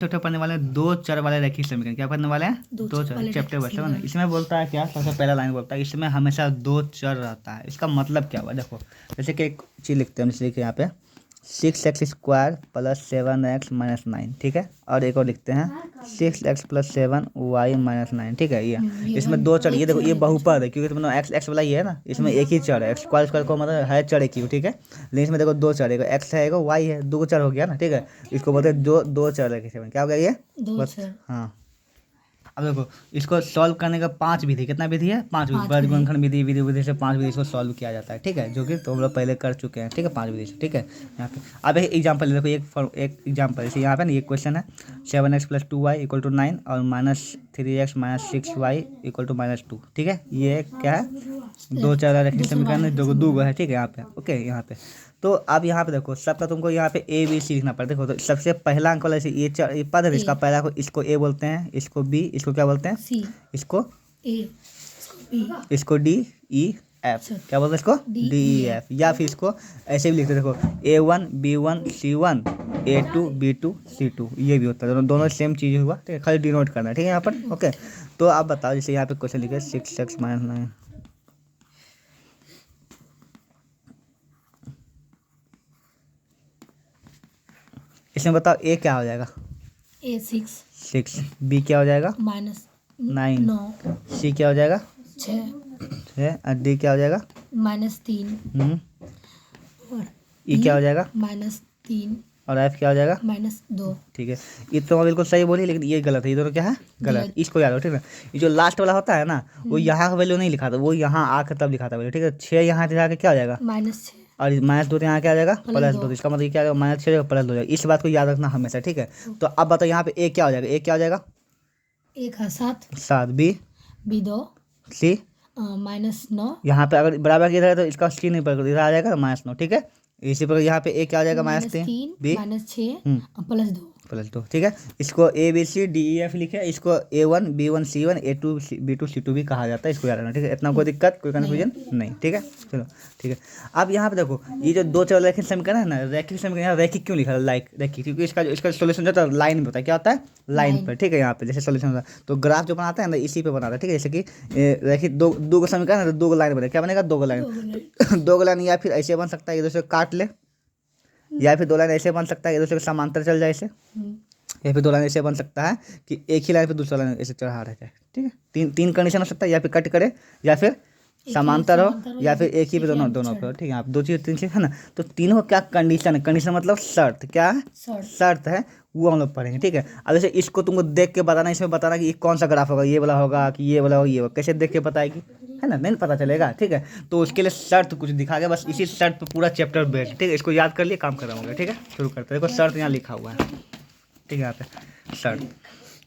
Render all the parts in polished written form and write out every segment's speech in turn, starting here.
Chapter पढ़ने वाले हैं दो चर वाले रैखिक समीकरण। क्या पढ़ने वाले हैं? दो चर। चैप्टर बचता है ना, इसमें बोलता है क्या, सबसे पहला लाइन बोलता है इसमें हमेशा दो चर रहता है। इसका मतलब क्या हुआ देखो, जैसे कि एक चीज़ लिखते हैं, जैसे लिखे यहाँ पे 6x² + 7x - 9, ठीक है। और एक और लिखते हैं 6x + 7y - 9, ठीक है। ये इसमें दो चर, ये देखो ये बहुपद है क्योंकि तुमने एक्स एक्स वाला ये है ना, इसमें एक ही चर है, x² को मतलब है चर एक ही, ठीक है। लेकिन इसमें देखो दो चर है, एक्स है वाई है, दो चर हो गया ना, ठीक है। इसको बोलते हैं दो चर है किसी में, क्या हो गया ये बस। हाँ, अब देखो इसको सॉल्व करने का 5 विधि, कितना विधि है? 5 विधि, बृहद गुणनखंड विधि, विधि विधि से 5 विधि इसको सॉल्व किया जाता है, ठीक है। जो कि तुम लोग पहले कर चुके हैं, ठीक है, 5 विधि से, ठीक है। यहाँ पे अब एक एग्जाम्पल देखो, एक एग्जाम्पल जैसे यहाँ पे ना, ये क्वेश्चन है 7x + 2y = 9 और -3x - 6y = -2, ठीक है। ये क्या है? दो चर रैखिक समीकरण, दो है, ठीक है। यहाँ पे ओके, यहाँ पे तो अब यहाँ पे देखो सबका तुमको यहाँ पे ए बी सी लिखना पड़ता है। देखो तो सबसे पहला अंक वाला ये पद है, इसका पहला को इसको ए बोलते हैं, इसको बी, इसको क्या बोलते हैं? सी, इसको ए, इसको डी ई एफ, क्या बोलते हैं इसको? D E F. या फिर इसको ऐसे भी लिखते देखो A1 B1 C1 A2 B2 C2, ये भी होता है, दोनों सेम चीज़ हुआ, ठीक है। खाली डिनोट करना है, ठीक है यहाँ पर ओके। तो आप बताओ, जैसे यहाँ पे क्वेश्चन लिखे 6x - 9, इसमें बताओ ए क्या हो जाएगा? A 6, बी क्या हो जाएगा? -9, सी क्या हो जाएगा? 6, और डी क्या हो जाएगा? -3, और ई क्या हो जाएगा? -3, और एफ क्या हो जाएगा? -2। ठीक है, ये तो बिल्कुल सही बोली, लेकिन ये गलत है, ये दोनों क्या है? गलत। इसको याद रखो, ठीक है। ये जो लास्ट वाला होता है ना, वो यहाँ का वैल्यू नहीं लिखा था, वो यहाँ आकर तब लिखा था वैल्यू, ठीक है। 6 यहाँ जाके क्या हो जाएगा? -6, और -2 यहाँ क्या आ जाएगा? +2। इसका मतलब क्या आएगा? -6 +2 हो जाएगा। इस बात को याद रखना हमेशा, ठीक है। तो अब बताओ यहाँ पे ए क्या हो जाएगा? ए क्या हो जाएगा? 7, बी B2, सी, -9, यहाँ पे अगर बराबर की इधर है तो इसका सी नहीं पड़ेगा, इधर आ जाएगा -9, ठीक है। इसी प्रकार यहाँ पे ए क्या हो जाएगा? -3, बी -6, +2, +2, ठीक है। इसको A B C D E F लिखे, इसको A1 B1 C1 A2 B2 C2 भी कहा जाता है, इसको याद रखना, ठीक है। इतना कोई दिक्कत, कोई कन्फ्यूजन नहीं, ठीक है। चलो ठीक है। अब यहाँ पे देखो ये जो दो चर रैखिक समीकरण है ना, रैखिक समीकरण, यहाँ रैखिक क्यों लिखा है? रैखिक, क्योंकि इसका सोल्यूशन जो होता है लाइन में होता है, क्या होता है? लाइन पर, ठीक है। यहाँ पे जैसे सोल्यूशन होता है तो ग्राफ जो बनाता है ना, इसी पे बनाता है, ठीक है। जैसे कि रैखिक दो समीकरण है तो दो लाइन बने, क्या बनेगा? दो लाइन। दो लाइन या फिर ऐसे बन सकता है, एक दूसरे को काट ले, या फिर दो लाइन ऐसे बन सकता है एक दूसरे के समांतर चल जाए, ऐसे। या फिर दो लाइन ऐसे बन सकता है कि एक ही लाइन पे दूसरा लाइन ऐसे चढ़ा रह जाए, ठीक है। तीन कंडीशन हो सकता है, या फिर कट करे, या फिर समांतर हो, या फिर एक ही पे दोनों पे, ठीक है। आप दो चीज़ तीन चीज़ है ना, तो तीनों क्या कंडीशन है? कंडीशन मतलब शर्त, क्या है? शर्त है, वो हम लोग पढ़ेंगे, ठीक है। अब जैसे इसको तुमको देख के बताना, इसमें बताना कि कौन सा ग्राफ होगा, ये वाला होगा कि ये वाला होगा, ये होगा, कैसे देख के बताएगी, है ना? नहीं पता चलेगा, ठीक है। तो उसके लिए शर्त कुछ दिखा गया, बस इसी शर्त पे पूरा चैप्टर बेस्ड, ठीक है। इसको याद कर लिए काम कराऊंगा, ठीक है। शुरू करते हैं। देखो शर्त यहाँ लिखा हुआ है, ठीक है। यहाँ पे शर्त,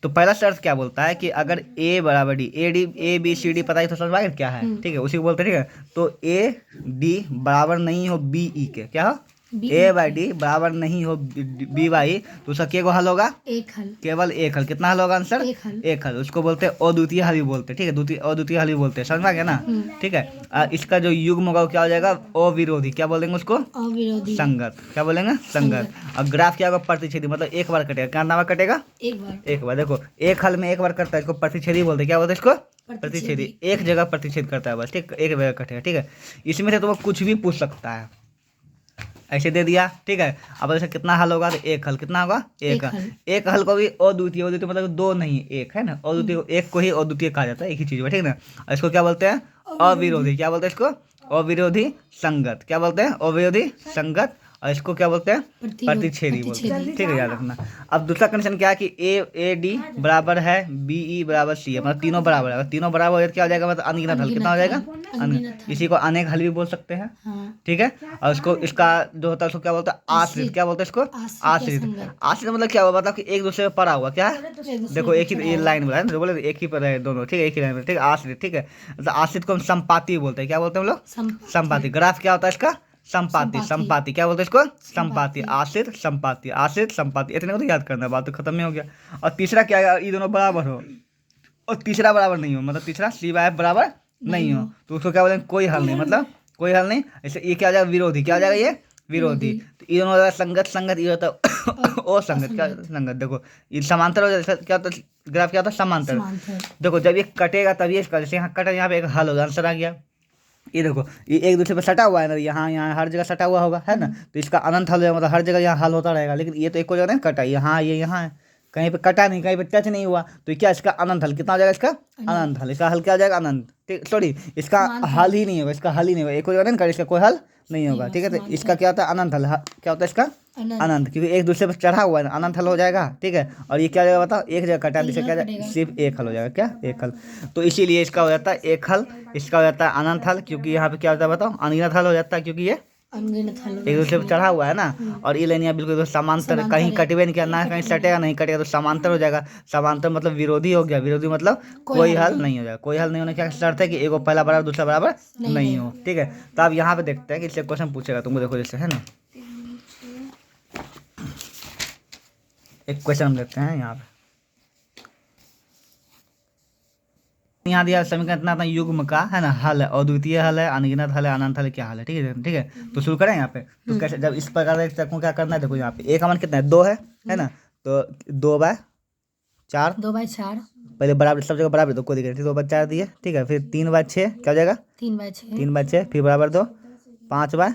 तो पहला शर्त क्या बोलता है कि अगर ए बराबर D, A B C D पता है तो समझ में क्या है, ठीक है, उसी को बोलते हैं, ठीक है। तो ए डी बराबर नहीं हो बी ई के, क्या हो? ए बाई डी बराबर नहीं हो बी बाई, तो उसका क्या हल होगा? एक हल, केवल एक हल। कितना हल होगा आंसर? एक हल। उसको बोलते हैं अद्वितीय हल भी बोलते हैं, ठीक है। अद्वितीय हल भी बोलते हैं, समझ में आ गया ना, ठीक है। इसका जो युग्म होगा वो क्या हो जाएगा? अविरोधी, क्या बोलेंगे उसको? अविरोधी, संगत, क्या बोलेंगे? संगत। और ग्राफ क्या होगा? प्रतिच्छेदी, मतलब एक बार कटेगा, क्या नाम कटेगा? एक बार। देखो एक हल में एक बार कटता है, इसको प्रतिच्छेदी बोलते हैं, क्या बोलते हैं इसको? प्रतिच्छेदी। एक जगह प्रतिच्छेद करता है बस, ठीक, एक जगह कटेगा, ठीक है। इसमें से तुम्हें कुछ भी पूछ सकता है, ऐसे दे दिया, ठीक है। अब जैसे कितना हल होगा? तो एक हल। कितना होगा? एक हल। एक हल को भी अद्वितीय, अद्वितीय मतलब दो नहीं, एक है ना, अद्वितीय, एक को ही अद्वितीय कहा जाता है, एक ही चीज में, ठीक ना। इसको क्या बोलते हैं? अविरोधी। क्या बोलते हैं इसको? अविरोधी संगत। क्या बोलते हैं? अविरोधी संगत। और इसको क्या बोलते हैं? प्रतिच्छेदी बोलते हैं, ठीक है, याद रखना। अब दूसरा कंडीशन क्या है कि ए डी बराबर है बी ई बराबर सी है, मतलब तीनों बराबर है। अगर तीनों बराबर हो क्या हो जाएगा? मतलब अनगिनत हल। कितना हो जाएगा? इसी को अनेक हल भी बोल सकते हैं, ठीक है। और इसको, इसका जो होता है उसको क्या बोलते हैं? आश्रित। क्या बोलते हैं इसको? आश्रित। आश्रित मतलब क्या हुआ? मतलब कि एक दूसरे पर पड़ा हुआ, क्या है? देखो एक ही लाइन में है ना, बोले एक ही पर है दोनों, ठीक है, एक ही लाइन में, ठीक है। आश्रित, ठीक है। मतलब आश्रित को हम संपाति बोलते हैं, क्या बोलते हैं हम लोग? संपाति। ग्राफ क्या होता है इसका? संपाति। संपाति क्या बोलते हैं इसको? संपाति। आश्रित संपाति, आश्रित संपाति, इतने को तो याद करना, बात तो खत्म ही हो गया। और तीसरा क्या है? ये दोनों बराबर हो और तीसरा बराबर नहीं हो, मतलब तीसरा सी बाय एफ बराबर नहीं हो, तो उसको क्या बोलेंगे? कोई हल नहीं, मतलब कोई हल नहीं। ऐसे ये क्या हो जाएगा? विरोधी। क्या हो जाएगा? ये विरोधी। तो ये दोनों होता है संगत संगत, ये होता है ओ संगत। क्या संगत? देखो ये समांतर हो जाता है, क्या होता है ग्राफ, क्या होता है समांतर। देखो जब ये कटेगा तभी इसका, जैसे यहाँ कटा, यहाँ पे एक हल होगा, आंसर आ गया। ये देखो ये एक दूसरे पे सटा हुआ है ना, यहाँ यहाँ हर जगह सटा हुआ होगा, है ना, तो इसका अनंत हल है, मतलब हर जगह यहाँ हल होता रहेगा। लेकिन ये तो एक को जगह नहीं कटा, यहाँ ये यहाँ है, कहीं पे कटा नहीं, कहीं पे टच नहीं हुआ, तो क्या इसका अनंत हल कितना हो जाएगा? इसका अनंत हल, इसका हल क्या हो जाएगा? अनंत। ठीक, सॉरी इसका हल ही नहीं होगा, इसका हल ही नहीं होगा, एक को जगह नहीं कटा, इसका कोई हल नहीं होगा। ठीक है, तो इसका क्या होता है? अनंत हल। क्या होता है इसका? अनंत, क्योंकि एक दूसरे पर चढ़ा हुआ है, अनंत हल हो जाएगा। ठीक है, और ये क्या हो जाएगा बताओ? एक जगह कटा, जिससे क्या जाएगा? सिर्फ एक हल हो जाएगा। क्या? एक हल। तो इसीलिए इसका हो जाता है एक हल, इसका हो जाता है अनंत हल, क्योंकि यहाँ पे क्या होता है बताओ? अनगिनत हल हो जाता है, क्योंकि ये एक दूसरे पर चढ़ा हुआ है ना। और ये लाइन बिल्कुल समांतर, कहीं कटवे नहीं किया ना, कहीं सटेगा नहीं, कटेगा तो समांतर हो जाएगा। समांतर मतलब विरोधी हो गया, विरोधी मतलब कोई हल नहीं हो जाएगा। कोई हल नहीं होने क्या शर्त है? कि एक पहला बराबर दूसरा बराबर नहीं हो। ठीक है, तो अब यहाँ पे देखते हैं कि इससे क्वेश्चन पूछेगा तुमको। देखो जैसे है ना, एक क्वेश्चन हम देखते हैं यहाँ पे। यहाँ दिया समीकरण इतना इतना युग्म का, है ना, हल है, अद्वितीय हल है, अनगिनत हल है, अनंत हल है, क्या हल है? ठीक है, ठीक है, तो शुरू करें यहाँ पे। तो कैसे, जब इस प्रकार देखते हैं क्या करना है, देखो यहाँ पे ए का मान कितना है? 2 है ना, तो 2/4, 2/4 पहले बराबर, सब जगह बराबर, तो कोई दिक्कत नहीं, 2/4 दिए। ठीक है, फिर 3/6 क्या हो जाएगा? 3/6 फिर बराबर 2, 5/15।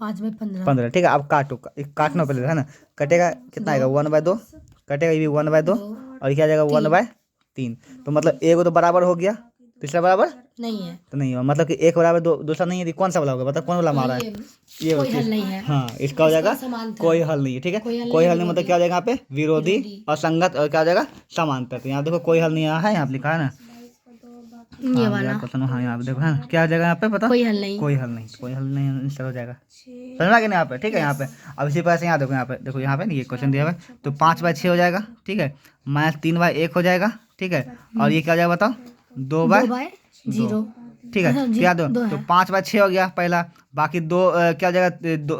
5/15 ठीक है, अब काटो, काटना पहले, है ना, कटेगा कितना आएगा? 1/2 कटेगा, ये भी 1/2, और क्या जाएगा? 1/3। तो मतलब एक तो बराबर हो गया, तीसरा बराबर नहीं है, तो नहीं हुआ, मतलब कि एक बराबर दो, दूसरा नहीं है, कौन सा वाला होगा? बता, कौन वाला मारा है? ये कोई हल नहीं है। हाँ, इसका हो जाएगा कोई हल नहीं है। ठीक है, कोई हल नहीं मतलब क्या हो जाएगा यहाँ पे? विरोधी, असंगत, और क्या हो जाएगा? समांतर। तो यहाँ देखो कोई हल नहीं आया है, यहाँ पे लिखा है ना ये वाला क्वेश्चन। हाँ यहाँ पे देखो, है ना, क्या हो जाएगा यहाँ पे? पता, कोई हल नहीं, कोई हल नहीं, कोई हल नहीं, आंसर हो जाएगा। समझ में आ गया ना यहाँ पे? ठीक है, यहाँ पे अब इसी प्रकार से यहाँ देखो, यहाँ पे देखो, यहाँ पे ये क्वेश्चन दिया हुआ है, तो 5/6 हो जाएगा। ठीक है, -3/1 हो जाएगा। ठीक है, और ये क्या हो जाएगा बताओ? 2/0। ठीक है, क्या दो? तो 5/6 हो गया पहला, बाकी दो क्या हो जाएगा?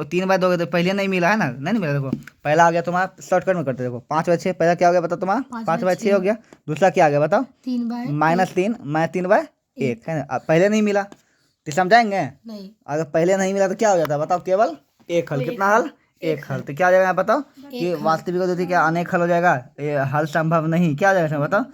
3/2 तो पहले नहीं मिला है ना, नहीं मिला। देखो पहला आ गया तुम्हारा, शॉर्टकट में करते देखो, 5/6 पहला क्या हो गया बताओ तुम्हारा? 5/6 हो गया। दूसरा क्या आ गया बताओ? -3 -3/1 है ना, अब पहले नहीं मिला तो समझाएंगे नहीं, अगर पहले नहीं मिला तो क्या हो जाता बताओ? केवल एक हल। कितना हल? एक हल। तो क्या हो जाएगा बताओ? कि वास्तविक अद्वितीय क्या अनेक हल हो जाएगा? ये हल संभव नहीं, क्या हो जाएगा इसमें बताओ?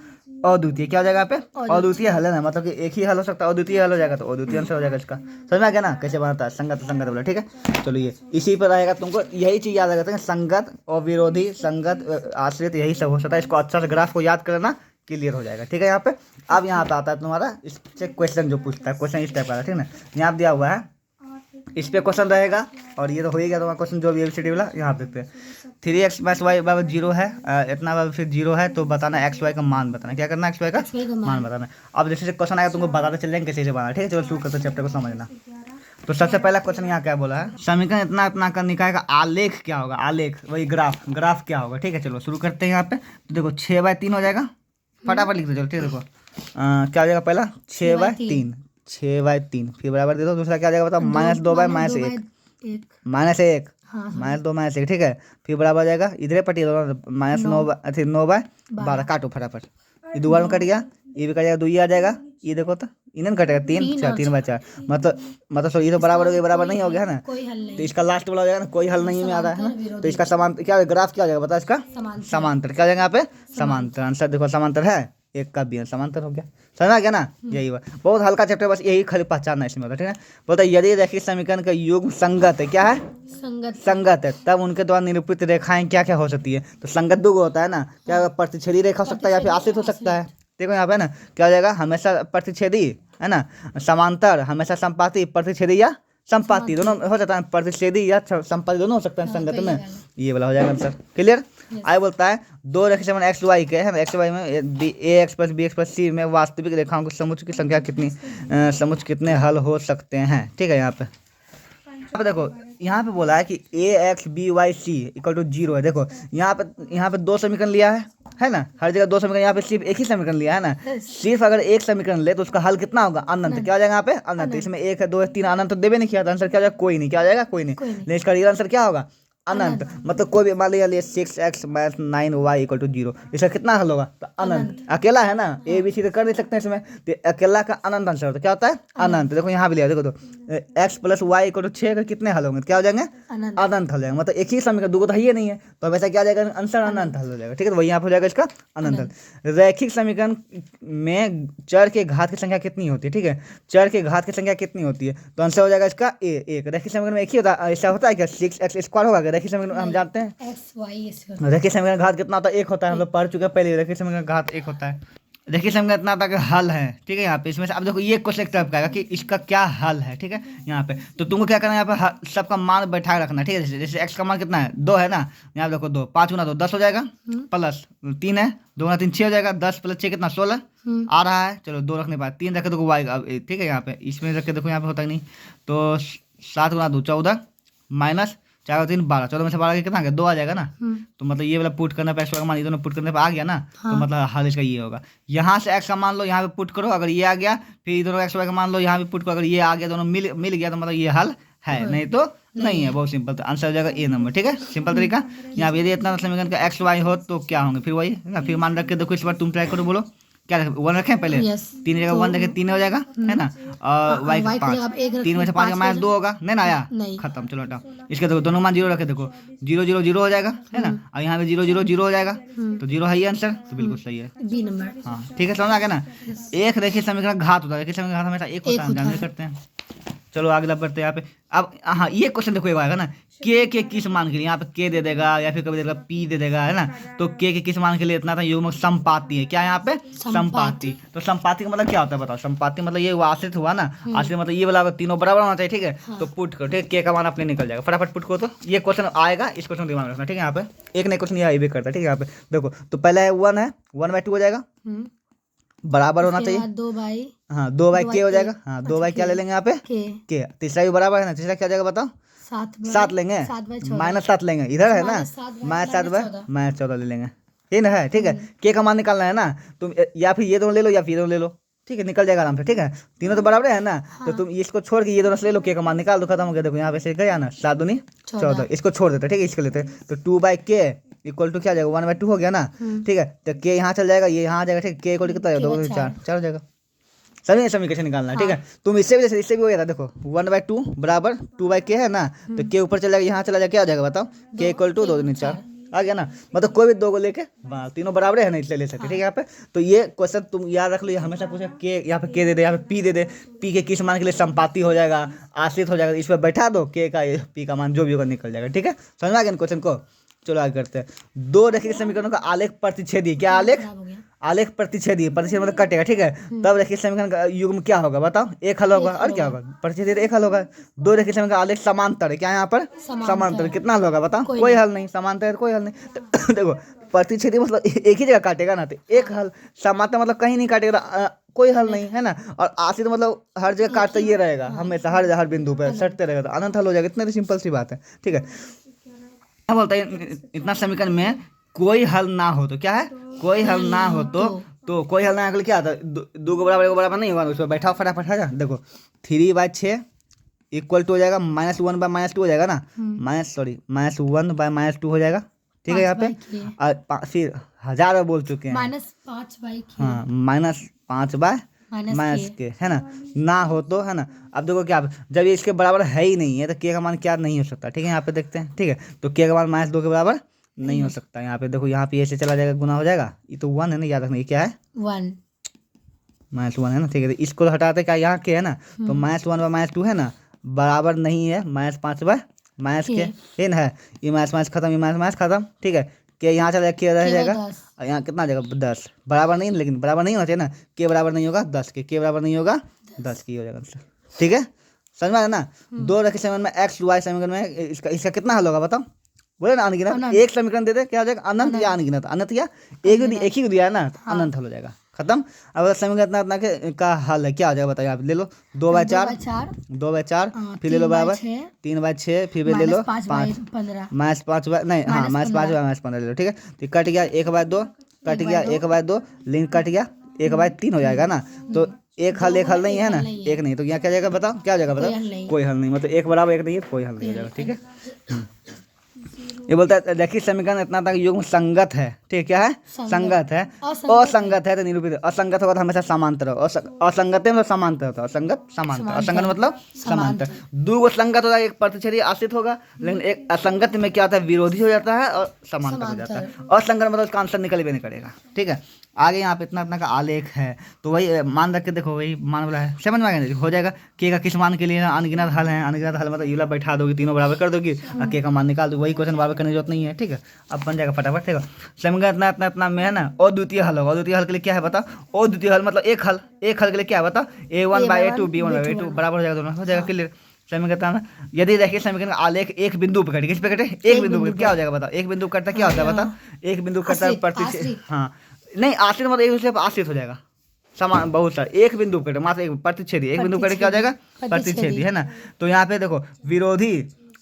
अद्वितीय। क्या हो जाएगा यहाँ पे? अद्वितीय हल है ना, मतलब कि एक ही हल हो सकता है, अद्वितीय हल हो जाएगा, तो अद्वितीय आंसर हो जाएगा इसका। समझ में आ गया ना कैसे बनता है? संगत संगत बोला। ठीक है, चलो ये इसी पर रहेगा, तुमको यही चीज याद रखते हैं, संगत और विरोधी, संगत आश्रित, यही सब हो सकता है। इसको अच्छा से ग्राफ को याद करना, क्लियर हो जाएगा। ठीक है, यहाँ पे अब यहाँ पे आता है तुम्हारा इससे क्वेश्चन जो पूछता है, क्वेश्चन इस टाइप का। ठीक है ना, यहाँ दिया हुआ है, इस पे क्वेश्चन रहेगा, और ये तो हो ही गया तुम्हारा क्वेश्चन जो भी ABCD वाला। यहाँ देखते हैं 3x + y बराबर 0 है, इतना बराबर फिर 0 है, तो बताना x y का मान बताना। क्या करना? x y का मान बताना। अब जैसे क्वेश्चन आएगा तुमको बताते चल जाएंगे कैसे बनाना। ठीक है, चलो शुरू करते हैं चैप्टर को समझना। तो सबसे पहला क्वेश्चन यहाँ क्या बोला है? समीकरण इतना इतना का निकाय का आलेख क्या होगा? आलेख वही ग्राफ, ग्राफ क्या होगा? ठीक है, चलो शुरू करते हैं। यहाँ पे तो देखो 6/3 हो जाएगा, फटाफट लिख दो चलो। ठीक है, देखो क्या हो जाएगा? पहला 6/3, 6/3, फिर बराबर दे दो। दूसरा क्या आ जाएगा बताओ? -2/-1, -1, -2/-1। ठीक है, फिर बराबर आ जाएगा, इधर पटिए -9/12। काटो फटाफट, ये दोबारा में कट गया, ये भी कट जाएगा, 2 ये आ जाएगा, ये देखो तो इन्हें कटेगा 3/4, मतलब ये तो बराबर हो गया, बराबर नहीं हो गया है ना, तो इसका लास्ट वाला हो जाएगा ना, कोई हल नहीं में आ रहा है ना, तो इसका समांतर क्या ग्राफ क्या हो जाएगा बताओ? इसका समांतर क्या हो जाएगा यहाँ पे? समांतर। आंसर देखो समांतर है, एक का भी समांतर हो गया। समझ आ गया ना? यही हुआ, बहुत हल्का चैप्टर, बस यही खाली पहचानना इसमें होता है। ठीक है, बोलता है यदि रेखीय समीकरण का युग्म संगत है, क्या है? संगत है, तब उनके द्वारा निरूपित रेखाएं क्या क्या हो सकती है? तो संगत दो होता है ना, क्या प्रतिच्छेदी रेखा हो सकता है या फिर आश्रित हो सकता है। देखो यहाँ पे ना क्या हो जाएगा? हमेशा प्रतिच्छेदी, है ना, समांतर, हमेशा संपाती, प्रतिच्छेदी या संपाती, दोनों हो सकता है, प्रतिच्छेदी या संपाती दोनों हो सकते हैं संगत में। ये वाला हो जाएगा आंसर। क्लियर? आगे बोलता है दो रेखा समान एक्स वाई के, है ना, एक्स वाई में ax + bx + c में वास्तविक रेखाओं की समुच्चय की संख्या कितनी, समुच्चय कितने हल हो सकते हैं? ठीक है, यहाँ पे देखो, यहाँ पे बोला है कि ax by c = 0 है। देखो यहाँ पे दो समीकरण लिया है ना, हर जगह दो समीकरण, यहाँ पे सिर्फ एक ही समीकरण लिया है ना। सिर्फ अगर एक समीकरण ले तो उसका हल कितना होगा? अनंत। क्या हो जाएगा यहाँ पे? अनंत। इसमें 1 है 2 है 3 अनंत तो देवे नहीं किया, तो आंसर क्या हो जाएगा? कोई नहीं। क्या हो जाएगा? कोई नहीं। लेकिन इसका रियल आंसर क्या होगा? अनंत, मतलब कोई भी मान लिया 6x minus 9y equal to 0, इसका कितना हल होगा? तो अनंत। अकेला है ना, ए बी सी तो कर नहीं सकते इसमें, तो अकेला का अनंत आंसर होता है। क्या होता है? अनंत। देखो यहाँ भी लिया, देखो तो x plus y equal to 6 का कितने हल होंगे? क्या हो जाएंगे? अनंत हल जाएंगे। मतलब एक ही समीकरण, दो तो है ही नहीं है, तो हमेशा क्या जाएगा? आंसर अनंत हल हो जाएगा। ठीक है, तो वही यहाँ पर हो जाएगा इसका अनंत हल। रैखिक समीकरण में चर के घात की संख्या कितनी होती है? ठीक है, चर के घात की संख्या कितनी होती है? तो आंसर हो जाएगा इसका एक। रैखिक समीकरण में एक ही होता है, ऐसा होता है क्या? 6x² होगा। रैखिक समीकरण हम जानते हैं रैखिक समीकरण का घात कितना होता है? एक होता है, हम लोग पढ़ चुके हैं पहले। रैखिक समीकरण का घात एक होता है। रैखिक समीकरण इतना था कि हल है। ठीक है, यहाँ पे इसमें से अब देखो ये क्वेश्चन टाइप का आएगा कि इसका क्या हल है। ठीक है, यहाँ पे तो तुमको क्या करना है, यहाँ पे सबका मान बैठा रखना। ठीक है, जैसे x का मान कितना है? 2 है ना, यहाँ पे देखो 2, 5 गुना 2 10 हो जाएगा, प्लस 3 है, 2 गुना 3 6 हो जाएगा, 10 प्लस 6 कितना? 16 आ रहा है। चलो 2 रखने पाए, 3 रखे देखो y। ठीक है, यहाँ पे इसमें रख के देखो, यहाँ पे होता ही नहीं, तो 7 गुना 2 14 माइनस 4 और 3 12, 14 में से 12 कितना आ गया? 2 आ जाएगा ना। तो मतलब ये वाला पुट करने पर x का मान, ये दोनों पुट करने पर आ गया ना। तो मतलब हल इसका ये होगा, यहाँ से x का मान लो, यहाँ पे पुट करो, अगर ये आ गया, फिर ये दोनों x y का मान लो, यहाँ पे पुट करो, अगर ये आ गया, दोनों मिल गया, तो मतलब ये हल है, नहीं तो नहीं है। बहुत सिंपल, तो आंसर हो जाएगा ए नंबर। ठीक है, सिंपल तरीका। यहाँ पे यदि इतना समीकरण का x y हो तो क्या होंगे? फिर वही ना, फिर मान रख के देखो, इस बार तुम ट्राई करो, बोलो क्या रखें? 1 रखें पहले, 3 जगह 1 रखें, 3 हो जाएगा, है ना। और y 5, 3 में से 5 का माइनस 2 होगा, नहीं ना आया, खत्म। चलो हटाओ, इसके देखो दोनों मान 0 रखे, देखो 0 0 0 हो जाएगा, है ना। और यहाँ पे 0 0 0 हो जाएगा, तो 0 है ये आंसर, तो बिल्कुल सही है, बी नंबर। हाँ ठीक है, समझ आ गया ना। एक रैखिक समीकरण घात होता है, रैखिक समीकरण घात हमेशा एक होता है, हम जानते करते हैं। चलो आगे बढ़ते हैं यहाँ पे। अब हाँ, ये क्वेश्चन देखो एक आएगा ना, के किस मान के लिए? यहाँ पे के दे देगा, या फिर कभी देगा पी दे देगा, है ना। तो के किस मान के लिए इतना था? युग्मक संपाती है। क्या यहाँ पे? संपाती। तो संपाती का मतलब क्या होता है बताओ? संपाती मतलब ये आश्रित हुआ ना, आश्रित मतलब ये वाला तीनों बराबर होना चाहिए। ठीक है, तो पुट करो, ठीक है, के का मान अपने निकल जाएगा, फटाफट पुट करो। तो ये क्वेश्चन आएगा, इस क्वेश्चन दिमाग में रखना। ठीक है, यहाँ पे एक नया क्वेश्चन ये भी करता है। ठीक है, यहाँ पे देखो, तो पहला है 1 है, 1/2 हो जाएगा, बराबर होना चाहिए 2/, हाँ 2/, के हो जाएगा, हाँ 2/, क्या ले लेंगे यहाँ पे? के। तीसरा भी बराबर है ना, तीसरा क्या हो जाएगा बताओ? 7 लेंगे, -7 लेंगे, इधर है ना, -7/-14 ले लेंगे, ये ना है। ठीक है, के का मान निकालना है ना, तुम या फिर ये दोनों ले लो या फिर ये दोनों ले लो। ठीक है, निकल जाएगा आराम से। ठीक है, तीनों तो बराबर है ना, तो तुम इसको छोड़ के ये दोनों से ले लो, के का मान निकाल दो, खत्म हो गया। देखो यहाँ पे से गया ना, 7 दूनी 14, इसको छोड़ देते। ठीक है, इसको लेते, तो 2/k इक्वल टू क्या आ जाएगा? 1/2 हो गया ना। ठीक है, तो के यहाँ चल जाएगा, ये यहाँ आ जाएगा। ठीक है, के इक्वल टू कितना? 2 4 हो जाएगा। सभी समीकरण निकालना है। ठीक है, तुम इससे भी हो गया था, देखो 1/2 बराबर 2/k है ना, तो के ऊपर चला जाएगा, यहाँ चला जाएगा, क्या हो जाएगा बताओ? के इक्वल टू 2 दूनी 4 आ गया ना। मतलब कोई भी 2 को लेके तीनों बराबर है ना, इसलिए ले सकते। ठीक है, यहाँ पे तो ये क्वेश्चन तुम याद रख लो, ये हमेशा पूछे के, यहाँ पे के दे दे, यहाँ पे पी दे दे, पी के किस मान के लिए संपाती हो जाएगा, आश्रित हो जाएगा, इस पर बैठा दो, के का पी का मान जो भी होगा निकल जाएगा। ठीक है, समझ में आ गया क्वेश्चन को। चलो आगे करते हैं। 2 रैखिक समीकरणों का आलेख प्रतिच्छेदी, क्या आलेख प्रतिच्छेदी, प्रतिच्छेद मतलब कटेगा। ठीक है, तब रैखिक समीकरण का युग्म क्या होगा बताओ? एक हल होगा, और क्या होगा? प्रतिच्छेदी एक हल होगा। 2 रैखिक समीकरण का आलेख समांतर है, क्या यहाँ पर? समांतर, कितना हल होगा बताओ? कोई हल नहीं। समांतर है कोई हल नहीं। देखो प्रतिच्छेदी मतलब एक ही जगह काटेगा ना, तो एक हल। समांतर मतलब कहीं नहीं काटेगा, कोई हल नहीं, है ना। और आश्रित मतलब हर जगह काटता ये रहेगा, हमेशा हर बिंदु पर सटते रहेगा, तो अनंत हल हो जाएगा। इतनी सिंपल सी बात है। ठीक है, क्या बोलता है? इतना समीकरण में कोई हल ना हो तो क्या है? कोई हल ना हो तो कोई हल ना हो क्या आता है? 2 को बराबर नहीं होगा, उसमें बैठाओ फटाफट। है जदेखो 3/6 इक्वल टू हो जाएगा -1/-2 हो जाएगा ना, -1/-2 हो जाएगा। ठीक है, यहाँ पे और फिर 1000 बोल चुके हैं, -5/k, हाँ -5/-के, है ना हो तो, है ना। अब देखो क्या, जब ये इसके बराबर है ही नहीं है, तो के का मान क्या नहीं हो सकता? ठीक है, यहाँ पे देखते हैं। ठीक है, तो के का मान -2 के बराबर नहीं हो सकता। यहाँ पे देखो, यहाँ पे ऐसे चला जाएगा, गुना हो जाएगा, ये तो 1 है ना, याद रखना, ये क्या है? 1 -1 है ना। ठीक है, तो इसको हटाते, क्या यहाँ के है ना, तो -1/-2 है ना, बराबर नहीं है -5/-के, है ना, ये माइनस खत्म, ये माइनस खत्म। ठीक है, के यहाँ चला जाएगा, के रह जाएगा, और यहाँ कितना आ जाएगा? 10 बराबर नहीं, लेकिन बराबर नहीं होना चाहिए ना, के बराबर नहीं होगा 10 के बराबर नहीं होगा 10 की हो जाएगा। ठीक है, समझ में आया ना। 2 रैखिक समीकरण में x y समीकरण में इसका कितना हल होगा बताओ? बोले ना अनगिनत। एक समीकरण दे दे, क्या हो जाएगा? अनंत या अनगिनत। अनंत या एक ही दिया है ना, अनंत हल हो जाएगा, खत्म। अब समीकरण इतना का हल है, क्या हो जाएगा बताइए? आप ले लो 2/4, फिर ले लो बराबर 3/6, फिर ले लो 5 -5 नहीं, हाँ -5/-15 ले लो। ठीक है, तो कट गया 1/2, कट गया 1/2, लिंक कट गया 1/3 हो जाएगा ना। तो एक हल नहीं है ना, एक नहीं, तो यहाँ क्या जाएगा बताओ? क्या हो जाएगा बताओ? कोई हल नहीं, मतलब 1 बराबर 1 नहीं है, कोई हल नहीं हो जाएगा। ठीक है। ये बोलता है देखिए समीकरण इतना तक युग्म संगत है, ठीक है, क्या है, संगत है, असंगत है तो निरूपित है। असंगत होगा तो हमेशा समांतर हो, असंगत मतलब समांतर होता है, असंगत समांतर, असंगत मतलब समांतर। दो गो संगत होगा, एक प्रतिच्छेदी आश्रित होगा, लेकिन एक असंगत में क्या होता है, विरोधी हो जाता है और समांतर हो जाता है। असंगत मतलब उसका आंसर निकल भी नहीं करेगा, ठीक है। आगे यहाँ पे इतना इतना का आलेख है, तो वही मान रख के देखो, वही मान वाला है, समझ में आ गया, हो जाएगा। के का किस मान के लिए अनगिनत हल है, अनगिनत हल मतलब यूला बैठा दोगी, तीनों बराबर कर दोगी और के का मान निकाल दो, वही क्वेश्चन बराबर करने की जरूरत नहीं है, ठीक है। अब बन जाएगा फटाफट, ठीक है। समीकरण इतना इतना इतना में है ना, अद्वितीय हल होगा। अद्वितीय हल के लिए क्या है बताओ, अद्वितीय हल मतलब एक हल, एक हल के लिए क्या है बताओ, a1/a2 b1/a2 बराबर हो जाएगा, दोनों हो जाएगा क्लियर। समीकरण यदि देखिए समीकरण का आलेख एक बिंदु पे कटे, किस पे कटे, एक बिंदु पे, क्या हो जाएगा बताओ, एक बिंदु कटता क्या होता है बताओ, एक बिंदु कटता है प्रति, हाँ नहीं आश्रित मतलब एक दूसरे पर आश्रित हो जाएगा, समान बहुत सारे, एक बिंदु कटे मात्र एक प्रतिच्छेदी, एक बिंदु कटे क्या हो जाएगा, प्रतिच्छेदी, है ना। तो यहाँ पे देखो विरोधी,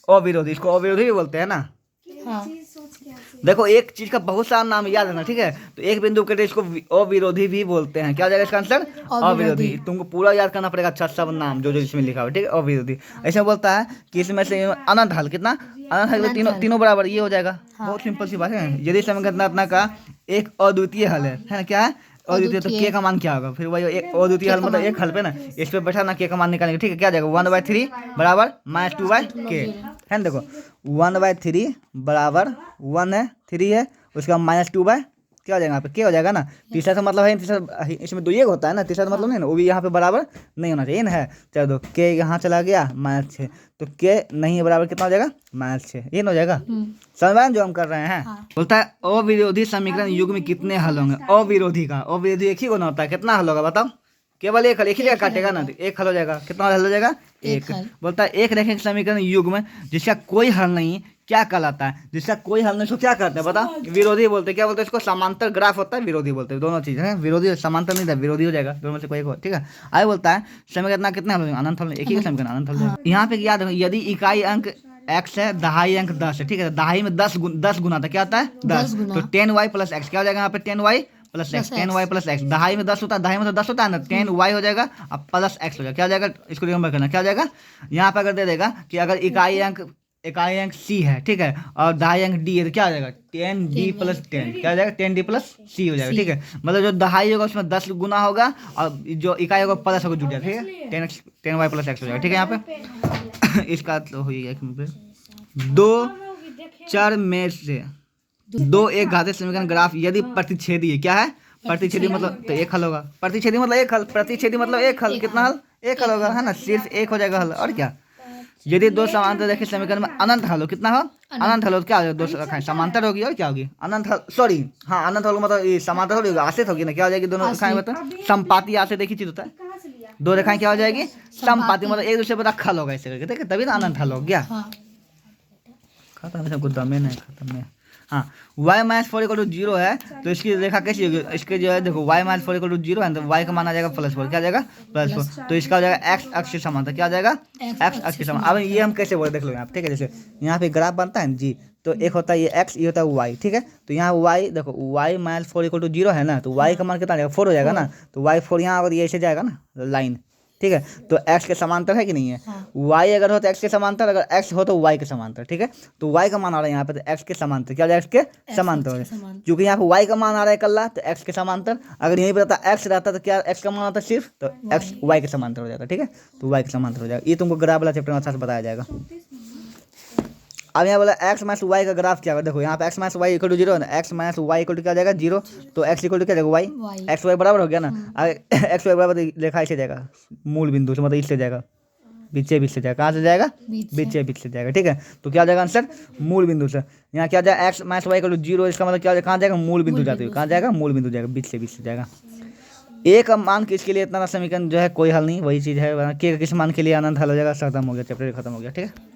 अविरोधी, इसको अविरोधी भी बोलते हैं ना। हाँ। देखो एक चीज का बहुत सारा नाम याद रखना, ठीक है। तो एक बिंदु कटे इसको अविरोधी भी बोलते हैं, क्या हो जाएगा इसका आंसर, अविरोधी। तुमको पूरा याद करना पड़ेगा, अच्छा सब नाम जो जो इसमें लिखा हुआ, ठीक है, अविरोधी। ऐसा बोलता है कि इसमें से अनंत हल, कितना अनंत हल, तीनों तीनों बराबर, ये हो जाएगा। बहुत सिंपल सी बात है। यदि समीकरण इतना का एक अद्वितीय हल है ना, क्या है अद्वितीय, तो के का मान क्या होगा, फिर वही एक अद्वितीय हल मतलब एक हल पे ना, इस पे बैठा ना के का मान निकालेंगे, ठीक है, क्या जाएगा 1/3 बराबर -2/k है ना। देखो 1/3 बराबर 1 है, 3 है, उसका -2/, क्या हो जाएगा यहाँ पे, क्या हो जाएगा ना। तीसरा तो मतलब है, तीसरा इसमें दो ये होता है ना, तीसरा तो मतलब नहीं ना, वो भी यहाँ पे बराबर नहीं होना चाहिए ना, है। चलो दो के यहाँ चला गया -6, तो के नहीं है बराबर कितना हो जाएगा, -6, ये ना हो जाएगा। समझ में जो हम कर रहे हैं। बोलता है अविरोधी समीकरण युग्म में कितने हल होंगे, अविरोधी का, अविरोधी एक ही गुना होता है, कितना हल होगा बताओ, केवल एक हल, एक ही जगह काटेगा ना, तो एक हल हो जाएगा, कितना हल हो जाएगा, एक। बोलता है एक रेखिक समीकरण युग्म में जिसका कोई हल नहीं क्या कहलाता है, जिसका कोई हल नहीं, इसको क्या कहते हैं बता, विरोधी बोलते हैं। क्या बोलते हैं इसको, समांतर ग्राफ होता है, विरोधी बोलते हैं, दोनों चीज है, विरोधी समांतर नहीं था, विरोधी हो जाएगा, दोनों में से कोई एक हो, ठीक है। आगे बोलता है समीकरण कितने हल, अनंत हल, एक ही समीकरण अनंत हल। यहाँ पे याद रखो, यदि इकाई अंक x है, दहाई अंक 10 है, ठीक है, दहाई में 10 गुना था, क्या होता है 10, तो 10y + x क्या हो जाएगा यहाँ पे, 10y + x, 10y + x, दहाई में 10 होता है, दहाई में तो 10 होता है ना, 10y हो जाएगा अब +x हो जाएगा, क्या हो जाएगा, इसको रिमेंबर करना, क्या हो जाएगा। यहाँ पे अगर दे देगा कि अगर इकाई अंक c है, ठीक है, और दहाई अंक d है, तो क्या हो जाएगा 10d + 10, क्या हो जाएगा 10d + c हो जाएगा, ठीक है। मतलब जो दहाई होगा उसमें 10 गुना होगा और जो इकाई होगा प्लस होकर जुड़ जाएगा, ठीक है, 10y + x हो जाएगा, ठीक है। यहाँ पे इसका तो हो गया 2 चर में से 2 एक घातीय समीकरण ग्राफ यदि प्रतिच्छेदी है, क्या है प्रतिच्छेदी मतलब, तो एक हल होगा, प्रतिच्छेदी मतलब एक हल, प्रतिच्छेदी मतलब एक हल, कितना हल, एक हल होगा, है ना, सिर्फ एक हो जाएगा हल, और क्या। यदि दो समांतर रेखीय समीकरण में अनंत हल हो, कितना हो, अनंत हल हो, क्या हो, दो समांतर होगी और क्या होगी, अनंत हल, सॉरी हाँ अनंत हल मतलब ये समांतर होगी, आश्रित होगी ना, क्या हो जाएगी, दोनों रेखाएं बताओ संपाती, आश्रित देखी चीज होता है, दो रेखाएं क्या हो जाएगी, संपाती, मतलब एक दूसरे पर रखा होगा ऐसे करके, ठीक है, तभी ना अनंत हल हो गया। खत्म, सबको दमे नहीं खत्म में। हाँ y - 4 = 0 है, तो इसकी रेखा कैसी होगी, इसके जो है देखो y - 4 = 0 है, तो y का मान आ जाएगा +4, क्या आ जाएगा +4, तो इसका हो जाएगा x अक्ष के समांतर, क्या आ जाएगा x अक्ष के समांतर। अब ये हम कैसे बोले देख लो यहाँ, ठीक है, जैसे यहाँ पे ग्राफ बनता है जी, तो एक होता है ये x, ये होता है y, ठीक है। तो यहाँ y देखो y - 4 = 0 है ना, तो y का मान कितना आ जाएगा 4 हो जाएगा ना, तो y4 यहाँ अगर ये ऐसे जाएगा ना लाइन, ठीक है, तो x के समांतर है कि नहीं है, y अगर हो तो x के समांतर, अगर x हो तो y के समांतर, ठीक है। तो y का मान आ रहा है यहाँ पे, तो x के समांतर, क्या हो जाएगा, x के समांतर हो जाएगा, क्योंकि यहाँ पे y का मान आ रहा है कल्ला, तो x के समांतर, अगर यहीं पे रहता x रहता तो क्या x का मान आता सिर्फ, तो x y के समांतर हो जाएगा, ठीक है, तो y के समांतर हो जाएगा। ये तुमको ग्राफ वाला चैप्टर में अच्छा से बताया जाएगा। अब यहाँ बोला x - y का ग्राफ क्या होगा, देखो यहाँ पे x - y = 0 है ना, x - y = क्या हो जाएगा 0, तो x = क्या जाएगा y, x y बराबर हो गया ना, x y बराबर रेखा ऐसे जाएगा मूल बिंदु से, मतलब इससे जाएगा बीचे बीच से जाएगा, कहाँ से जाएगा बीचे बीच से जाएगा, ठीक है। तो क्या हो जाएगा आंसर, मूल बिंदु से। यहाँ क्या जाएगा x - y = 0, इसका मतलब क्या कहाँ जाएगा, मूल बिंदु जाते हुए, कहाँ जाएगा मूल बिंदु जाएगा, बीच से जाएगा। एक मान के इसके लिए इतना समीकरण जो है कोई हल नहीं, वही चीज़ है, के किस मान के लिए अनंत हल हो जाएगा, खत्म हो गया, चैप्टर खत्म हो गया, ठीक है।